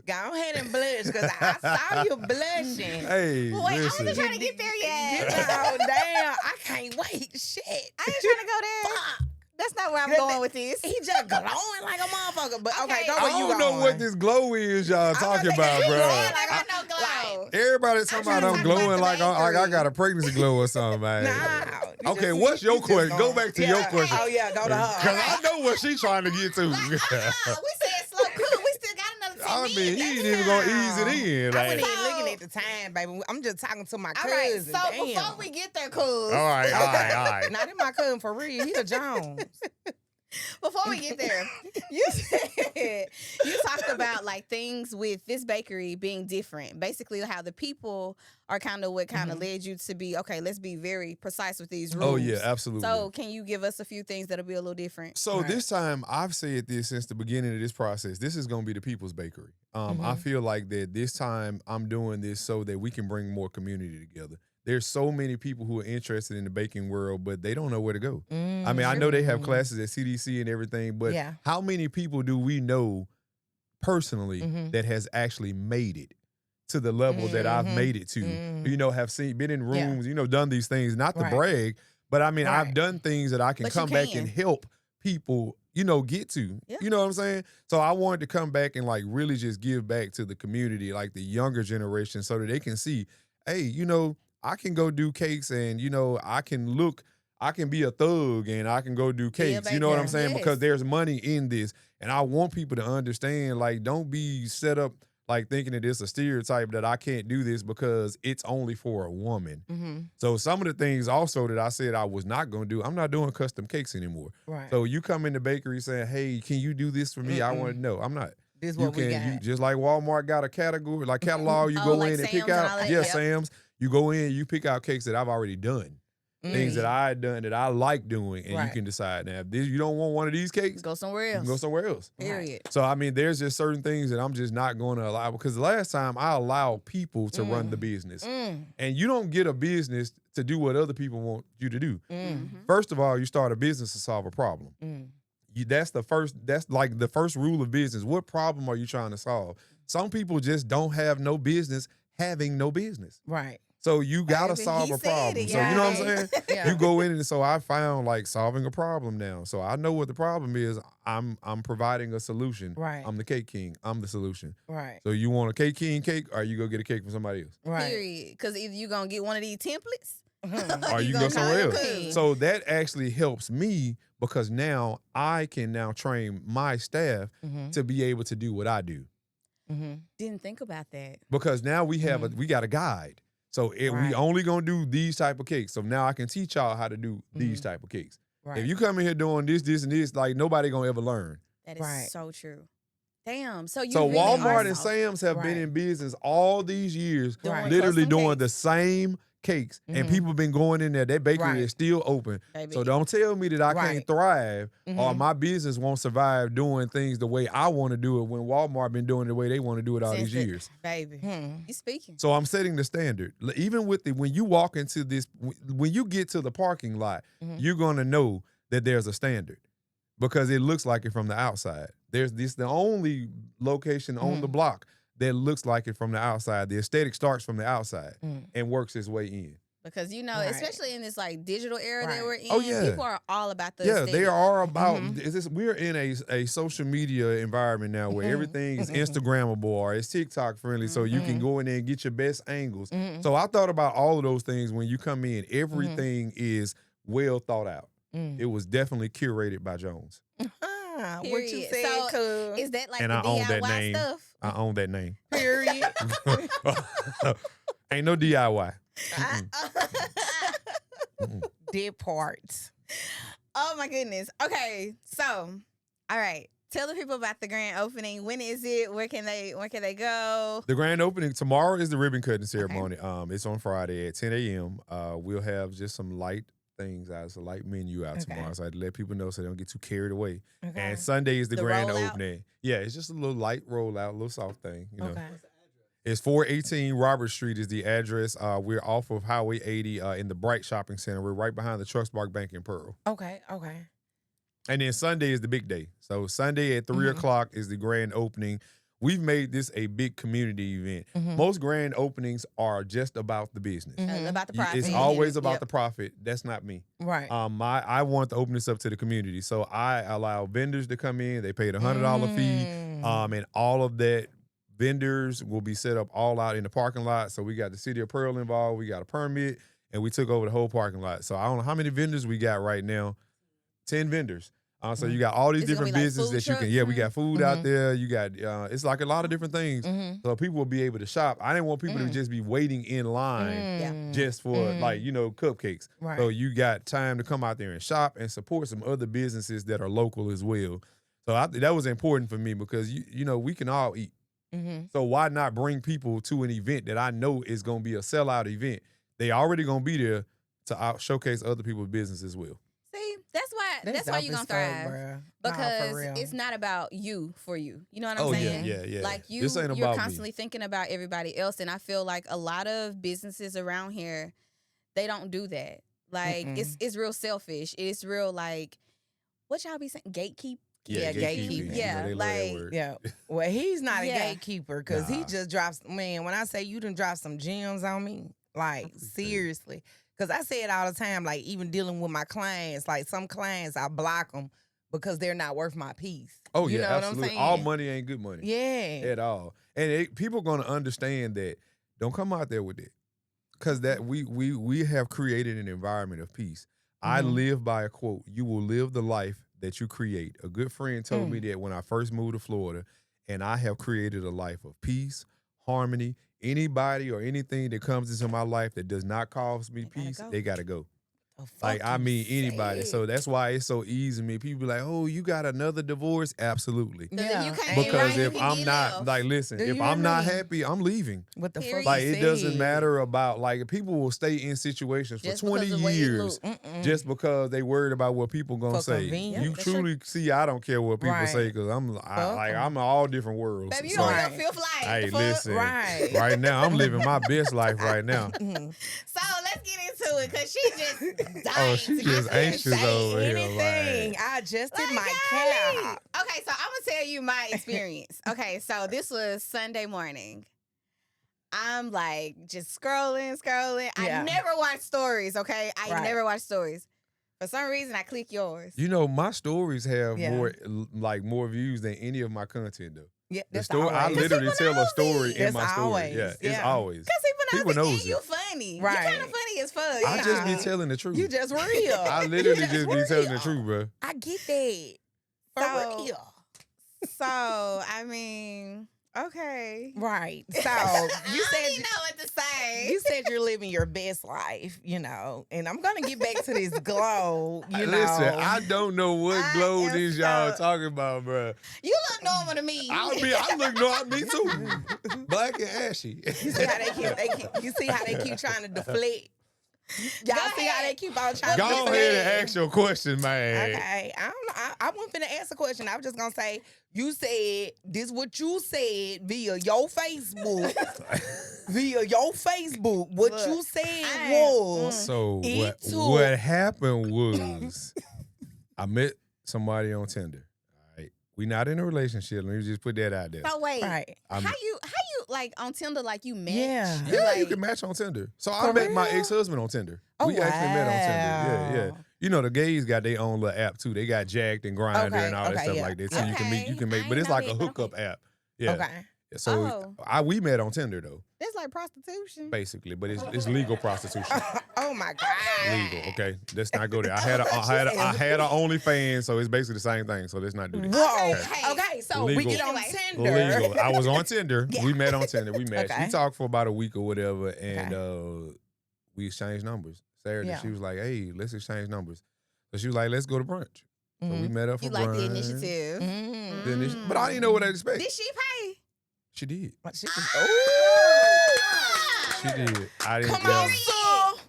Go ahead and blush because I saw you blushing. Hey, Well, wait, I listen. wasn't trying to get there yet. Oh, damn. I can't wait. Shit. I ain't trying to go there. Fuck. That's not where I'm going with this. He just glowing like a motherfucker. But okay, Okay, go I where you don't know going. what this glow is y'all talking about, you bro. glowing Like I know glow. Everybody talking about I'm talk glowing about like the I bakery. got a pregnancy glow or something, man. Nah. you Okay, just- what's you your just question? Go going- back to your question. Oh, yeah, go to her. Because I know what she's trying to get to. We said slow cook. We still got another 10 I minutes. mean, he ain't even going to ease it in. I Like, wasn't even looking at the time, baby. I'm just talking to my All right, cousin. so Damn. before we get there, cool. all right. Not in my cousin for real. He a Jones. Before we get there, you talked about like things with this bakery being different. Basically, how the people are kind of what kind of led you to be okay. Let's be very precise with these rules. Oh, yeah, absolutely. So, can you give us a few things that'll be a little different? So this time, I've said this since the beginning of this process. This is going to be the people's bakery. I feel like that this time I'm doing this so that we can bring more community together. There's so many people who are interested in the baking world, but they don't know where to go. I mean, I know they have classes at CDC and everything, but Yeah. how many people do we know personally that has actually made it to the level that I've made it to? You know, have been in rooms, you know, done these things, not to Right. brag, but I mean, I've Right. done things that I can But you come back can. and help people, you know, get to. Yeah. You know what I'm saying? So I wanted to come back and like really just give back to the community, like the younger generation, so that they can see, hey, you know, I can go do cakes and, you know, I can be a thug and I can go do cakes. You know what I'm baker. saying? Yes. Because there's money in this. And I want people to understand, like, don't be set up like thinking that it's a stereotype that I can't do this because it's only for a woman. Mm-hmm. So some of the things also that I said I was not going to do, I'm not doing custom cakes anymore. Right. So you come in the bakery saying, hey, can you do this for me? I want to know. I'm not. This is You what we got. you just like Walmart got a category, like catalog, you Oh, go like in and Sam's pick and all out. that? Yeah, Yep. Sam's. You go in, you pick out cakes that I've already done. Things that I had done that I like doing, and you can decide now. If you don't want one of these cakes, Go somewhere you else. can go somewhere else. Period. So I mean, there's just certain things that I'm just not going to allow, because the last time I allowed people to run the business, and you don't get a business to do what other people want you to do. First of all, you start a business to solve a problem. That's like the first rule of business. What problem are you trying to solve? Some people just don't have no business having no business. Right. So you gotta Baby, solve he a said problem. it, So you know what I'm right. saying? Yeah. You go in, and so I found like solving a problem now. So I know what the problem is. I'm providing a solution. Right. I'm the cake king. I'm the solution. Right. So you want a KakeKing cake, or you go get a cake from somebody else? Right. Period. Because either you going to get one of these templates, Or you gonna go somewhere call else. your king. So that actually helps me, because now I can now train my staff to be able to do what I do. Didn't think about that. Because now we have we got a guide. So we Right. only gonna do these type of cakes. So now I can teach y'all how to do these type of cakes. Right. If you come in here doing this, and this, like nobody gonna ever learn. That is Right. so true. Damn. So you So really Walmart are and soft. Sam's have been Right. in business all these years, Right. literally Custom doing cakes. the same cakes, and Mhm. people been going in there. That bakery Right. is still open. Baby. So don't tell me that I Right. can't thrive or Mhm. my business won't survive doing things the way I want to do it when Walmart been doing it the way they want to do it all Since these the- years. Baby. You speaking. So I'm setting the standard. Even with when you walk into this, when you get to the parking lot, you're gonna know that there's a standard, because it looks like it from the outside. This the only location on the block that looks like it from the outside. The aesthetic starts from the outside and works its way in. Because Right. especially in this like digital era that Right. we're in, Oh, yeah. people are all about the Yeah, aesthetic. they are about. We're in a social media environment now where everything is Instagrammable or it's TikTok friendly, so you can go in there and get your best angles. So I thought about all of those things when you come in. Everything is well thought out. It was definitely curated by Jones, What you Period. said, So, cuz. Is that like and the I own that DIY name. stuff? I own that name. Period. Ain't no DIY. Dead parts. Oh my goodness. Okay, so all right. Tell the people about the grand opening. When is it? Where can they go? The grand opening tomorrow is the ribbon cutting ceremony. It's on Friday at 10 a.m. We'll have just some light things out. It's a light menu out tomorrow, so I had to let people know so they don't get too carried away. Okay. And Sunday is the grand rollout? opening. Yeah, it's just a little light rollout, a little soft thing. You know, Okay. it's 418 Robert Street is the address. We're off of Highway 80 in the Bright Shopping Center. We're right behind the Truckspark Bank in Pearl. Okay. Okay. And then Sunday is the big day. So Sunday at 3 o'clock is the grand opening. We've made this a big community event. Most grand openings are just about the business. About the profit. It's always about Yep. the profit. That's not me. Right. I want to open this up to the community. So I allow vendors to come in. They paid $100 fee. And all of that vendors will be set up all out in the parking lot. So we got the city of Pearl involved. We got a permit, and we took over the whole parking lot. So I don't know how many vendors we got right now. 10 vendors. So you got all these Is it gonna different be like businesses food that you can. trucks Yeah, we and- got food out there. You got it's like a lot of different things. So people will be able to shop. I didn't want people to just be waiting in line Yeah. just for cupcakes. Right. So you got time to come out there and shop and support some other businesses that are local as well. So that was important for me, because you know we can all eat. So why not bring people to an event that I know is going to be a sellout event? They already going to be there to showcase other people's business as well. See, that's why you're gonna dope as fuck, thrive. bruh. Nah, Because for real. it's not about you for you. You know what I'm Oh, saying? yeah. Like This ain't you're about me. constantly thinking about everybody else, and I feel like a lot of businesses around here, they don't do that. Like it's real selfish. It's real like what y'all be saying, gatekeep. Yeah, gatekeeping. You know, Yeah, they love that like- word. Yeah. Well, he's not a Yeah. gatekeeper, because he Nah. just drops. Man, when I say you done dropped some gems on me, like seriously. Because I say it all the time, like even dealing with my clients, like some clients I block them because they're not worth my peace. Oh, You yeah, know what I'm absolutely. saying? All money ain't good money. Yeah. At all. And people going to understand that. Don't come out there with it. Because that we have created an environment of peace. I live by a quote: you will live the life that you create. A good friend told me that when I first moved to Florida, and I have created a life of peace, harmony. Anybody or anything that comes into my life that does not cause me peace, they gotta go. Like, I mean, anybody. So that's why it's so easy. I mean, people be like, oh, you got another divorce? Absolutely. Yeah. You can't Because right, if I'm not, like, listen, if I'm not happy, I'm leaving. What the fuck? Like, it doesn't matter about, like, people will stay in situations for 20 years just because they worried about what people gonna say. You truly see, I don't care what people say, because I'm in all different worlds. Baby, you on your fifth life. Hey, listen, right now, I'm living my best life right now. So let's get into it, because she just oh, she just anxious over here. Like, I adjusted my cap. Okay, so I'm going to tell you my experience. Okay, so this was Sunday morning. I'm like just scrolling. Yeah. I never watch stories, okay? I never watch stories. For some reason, I click yours. You know, my stories have more views than any of my content, though. Yeah, the story. I literally tell a story in my story. Always. Yeah, it's always. Because people know you funny. Right. You're kind of funny as fuck. I just be telling the truth. You just real. I literally just be telling the truth, bro. I get that. For real. So, I mean, okay. Right. So, you said I don't know what to say. You said you're living your best life, you know, and I'm going to get back to this glow, you know. Listen, I don't know what glow this y'all talking about, bro. You look normal to me. I look normal, me too. Black and ashy. You see how they keep trying to deflect? Y'all see how they keep on trying to go ahead and ask your question, man. Okay. I don't know. I wasn't finna ask a question. I was just gonna say, you said this what you said via your Facebook. What look, you said was. So what happened was I met somebody on Tinder. All right. We not in a relationship. Let me just put that out there. So wait. How you like on Tinder, like you match? Yeah, like, you can match on Tinder. So I met my ex-husband on Tinder. We actually met on Tinder. Yeah. You know, the gays got their own little app too. They got Jacked and Grindr and all that stuff like that. So you can make, but it's like a hookup app. Yeah. Okay. So we met on Tinder though. It's like prostitution, basically, but it's legal prostitution. Oh my God, legal. Okay, let's not go there. I had a OnlyFans, so it's basically the same thing. So let's not do that. Whoa. Okay, so legal. We get on Tinder. Legal. I was on Tinder. Yeah. We met on Tinder. We matched. We talked for about a week or whatever, and we exchanged numbers. Saturday, she was like, "Hey, let's exchange numbers." So she was like, "Let's go to brunch." So we met up for brunch. You like the initiative. But I didn't know what I expected. Did she pay? She did. She did. I didn't. Come on, so.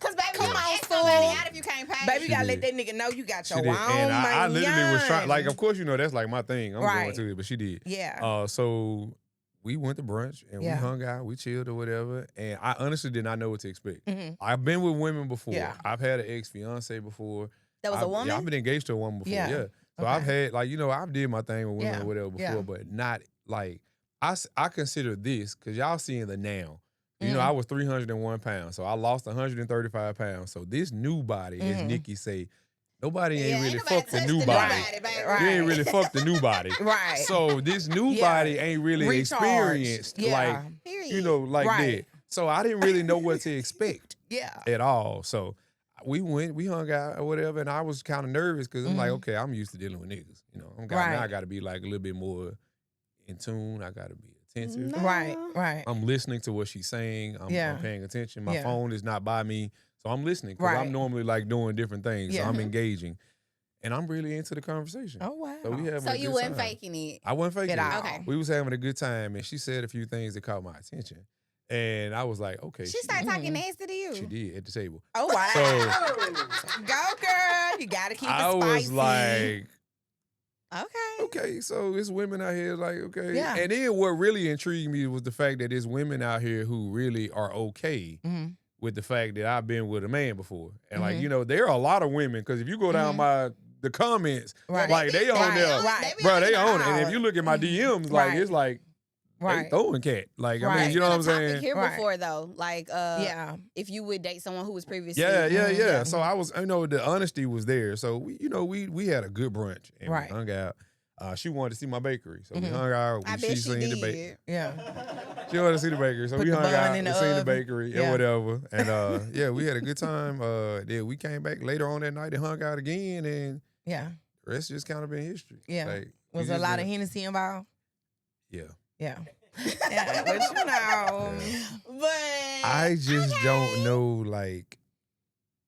Cause baby, come on, somebody out if you can't pay. Baby, you gotta let that nigga know you got your own. And I literally was trying. Like, of course, you know that's like my thing. I'm going to it, but she did. Yeah. So we went to brunch and we hung out, we chilled or whatever. And I honestly did not know what to expect. Mm-hmm. I've been with women before. Yeah. I've had an ex-fiance before. That was a woman? Yeah, I've been engaged to a woman before. Yeah. So I've had, like, you know, I've did my thing with women or whatever before, but not like. I consider this, because y'all seeing the now. You know, I was 301 pounds, so I lost 135 pounds. So this new body, as Nikki say, nobody ain't really fucked the new body. You ain't really fucked the new body. Right. So this new body ain't really experienced, like, you know, like that. So I didn't really know what to expect at all. So we hung out or whatever, and I was kind of nervous because I'm like, okay, I'm used to dealing with niggas. You know, now I got to be like a little bit more in tune. I gotta be attentive. Right. I'm listening to what she's saying. I'm paying attention. My phone is not by me, so I'm listening because I'm normally like doing different things. So I'm engaging, and I'm really into the conversation. Oh wow! So you wasn't faking it. I wasn't faking it. Okay. We was having a good time, and she said a few things that caught my attention, and I was like, okay. She started talking nasty to you. She did at the table. Oh wow! So go girl, you gotta keep it spicy. I was like. Okay, so it's women out here like, okay. Yeah. And then what really intrigued me was the fact that there's women out here who really are okay with the fact that I've been with a man before. And like, you know, there are a lot of women, because if you go down the comments, like they on there, bro, they on it. And if you look at my DMs, like it's like, they throwing cat. Like, I mean, you know what I'm saying? Here before though, like, if you would date someone who was previously, So I was, you know, the honesty was there. So we had a good brunch and we hung out. She wanted to see my bakery, so we hung out. She seen the bakery. Yeah, she wanted to see the bakery, so we hung out and seen the bakery and whatever. And we had a good time. Then we came back later on that night and hung out again, and the rest just kind of been history. Yeah, like, was a lot of Hennessy involved. Yeah. Yeah. Yeah, but you know, But I just don't know, like,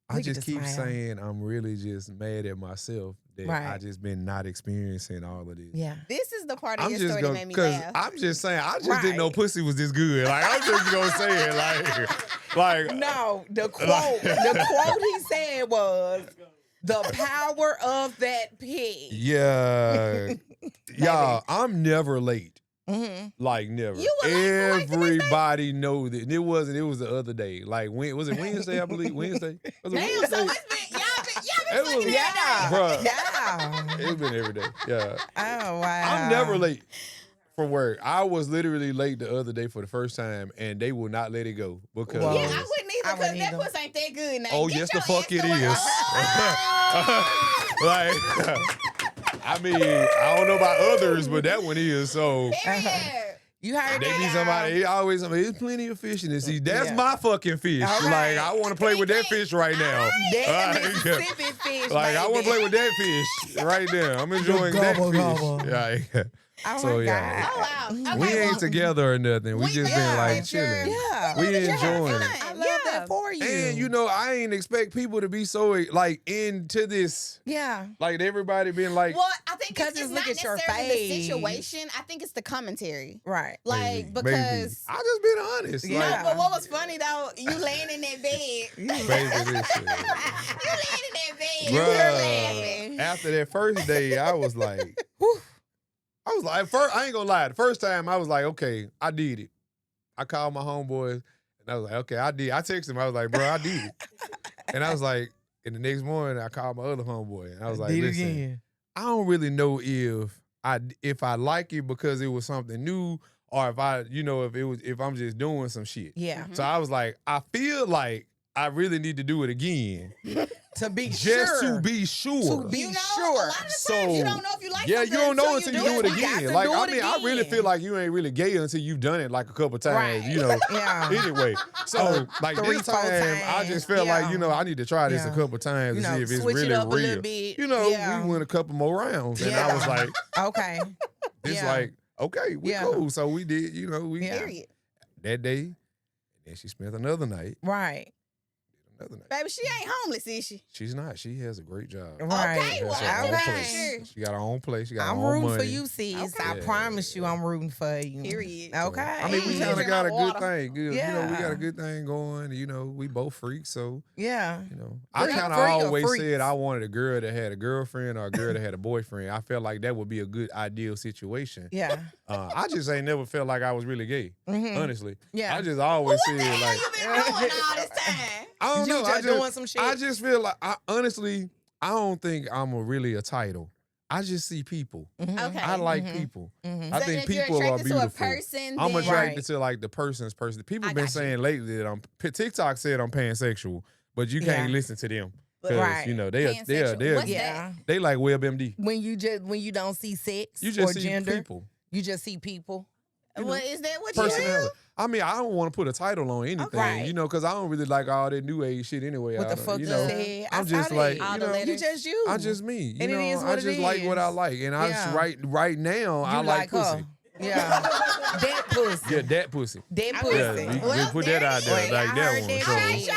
I Look at just the keep smile. saying I'm really just mad at myself that I Right. just been not experiencing all of this. yeah. this is the part of I'm your just story that made me because laugh. I'm just saying I just didn't know Right. pussy was this good. Like I'm just gonna say it, like No, the quote he said was the power of that pig. yeah, y'all. I'm never late. Mm-hmm. Like never. You were late for work the next day? Everybody know that. And it wasn't. It was the other day. Like when was it Wednesday? I believe Wednesday. Was it Damn, Wednesday? so it's been y'all been It fucking was- every Yeah. day. Bruh. Yeah. It's been every day. Yeah. Oh wow. I'm never late for work. I was literally late the other day for the first time, and they will not let it go because. Whoa. Yeah, I wouldn't either I because wouldn't that either. puss ain't that good now. Oh, Get yes, the your fuck ass it to work. is. Like, I mean, I don't know about others, but that one is. So Period. You heard they that? be somebody. It always somebody. There's plenty of fish in this. See, that's Yeah. my fucking fish. All right. Like I want to play with that fish right now. That Like, Mississippi fish. Like I want to baby. play with that fish right now. I'm enjoying that gobble, fish. gobble. Yeah. Oh So, my yeah. God. Oh wow. Okay, We ain't well, together or nothing. We we just love been like that you're- chilling. Yeah. We love that you're having enjoying it. fun. I love that for you. And you know, I ain't expect people to be so like into this. Yeah. Like everybody been like, Well, I think Because it's it's not look at your necessarily the face. situation. I think it's the commentary. Right. Like maybe, because I just been honest. Yeah. Like, but what was funny though, you laying in that bed. baby, this shit. You laying in that bed. You You're were laughing. After that first day, I was like, Whew. at first, I ain't gonna lie. The first time, I was like, okay, I did it. I called my homeboys, and I was like, okay, I did. I texted him. I was like, bro, I did it. And I was like, and the next morning, I called my other homeboy, and I was like, Did it listen, again. I don't really know if I like it because it was something new, or if I, if I'm just doing some shit. Yeah. So I was like, I feel like I really need to do it again, To be just sure. to be sure. To be You know, sure. a lot of times So, you don't know if you like Yeah, something you don't know until until you do it You got again. to Like, do I it mean, I really again. feel like you ain't really gay until you've done it like a couple times, Right. you know. Yeah. Anyway, so like 3, this 4 time, I just felt times. like, I need to try this a Yeah. couple times You to know, see if it's switch really it up a real. little bit. We went a couple more rounds, and I was Yeah. like, Okay. it's Yeah. like, okay, we Yeah. cool. So we did, we Yeah. Period. that day, and then she spent another night. Right. Baby, she ain't homeless, is she? She's not. She has a great job. Right. Okay, well, She has her own okay. place. Sure. She got her own place. She got I'm her own rooting money. for you, sis. Okay. I Yeah. promise you, I'm rooting for you. Period. So, Okay. I mean, we Hey, kind of drink got my a good water. thing. Good. We got Yeah. a good thing going. We both freaks, so Yeah. I Freak- kind of freak or always freaks? said I wanted a girl that had a girlfriend or a girl that had a boyfriend. I felt like that would be a good ideal situation. Yeah. I just ain't never felt like I was really gay. Mhm. Honestly, Yeah. I just always What the said hell like you been doing all this time? I don't You know. just doing some shit. I just feel like I don't think I'm really a title. I just see people. Mhm. Okay. I like Mhm. people. Mhm. I So think if you're people are attracted to a beautiful. person, I'm then- attracted Right. to like the person's person. People I been got you. saying lately that TikTok said I'm pansexual, but you can't Yeah. listen to them But- because Right. they're Pansexual. What's Yeah. they like WebMD. When you don't see sex You just or see gender, people. you just see people. What is that? What you Personality. do? I mean, I don't want to put a title on anything, Right. because I don't really like all that new age shit anyway. What I the don't- fuck you you know, said? I'm I just saw like, that. All the You letters. just you. I'm just me. And it is I what it just like what I is. like, and I Yeah. right now I You like pussy. her. Yeah. That pussy. Yeah, that pussy. That I pussy. Yeah, we Well, put there that out it there is. like I that heard one. that So, All right, y'all.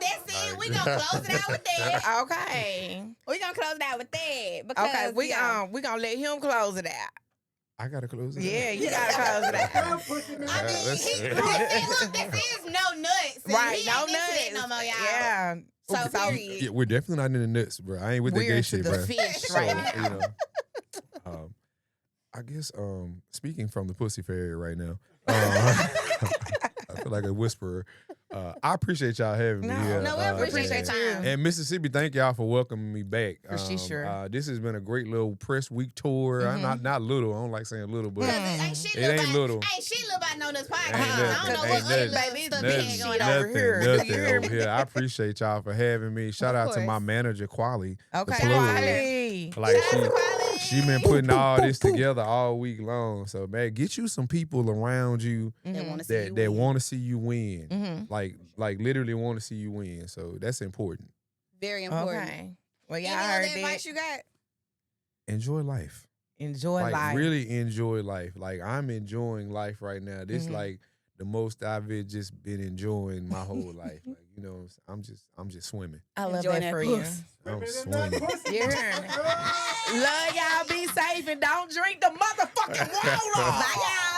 That's it. We gonna close it out with that. Okay. We gonna close it out with that because Okay. We gonna let him close it out. I gotta close it. Yeah, out. you gotta close it out. I mean, let's- he, look, this is no nuts. And Right. he No ain't into that nuts. no more, y'all. Yeah. So, Okay. period. Yeah, we're definitely not in the nuts, bro. I ain't with the We're gay into shit, the bro. fish So, right now. I guess speaking from the pussy fairy right now, I feel like a whisperer. I appreciate y'all having me No, here. No, we appreciate and- time. And Mississippi, thank y'all for welcoming me back. For sure. This has been a great little press week tour. Mhm. Not little. I don't like saying little, but Because ain't shit It little ain't about, little. Ain't shit little about no this podcast. Ain't I don't nothing. know Ain't what other nothing. little Baby, stuff nothing. they had going Shit on. over here. Do you nothing hear over me? here. I appreciate y'all for having me. Shout out to course. my manager, Quali. Okay. plug. Quali. Like Shout out to Quali. she been putting all this together all week long. So man, get you some people around you They Mhm. want to see that you that win. want to see you win. Mhm. Like literally want to see you win. So that's important. Very important. Okay. Well, Any y'all other heard advice that. you got? Enjoy life. Enjoy like life. really enjoy life. Like I'm enjoying life right now. This like the most I've just been enjoying my whole life. Like, you know, I'm just swimming. I love Enjoying that that for you. puss. I'm swimming. You hear me? Love y'all. Be safe and don't drink the motherfucking water. Bye, y'all.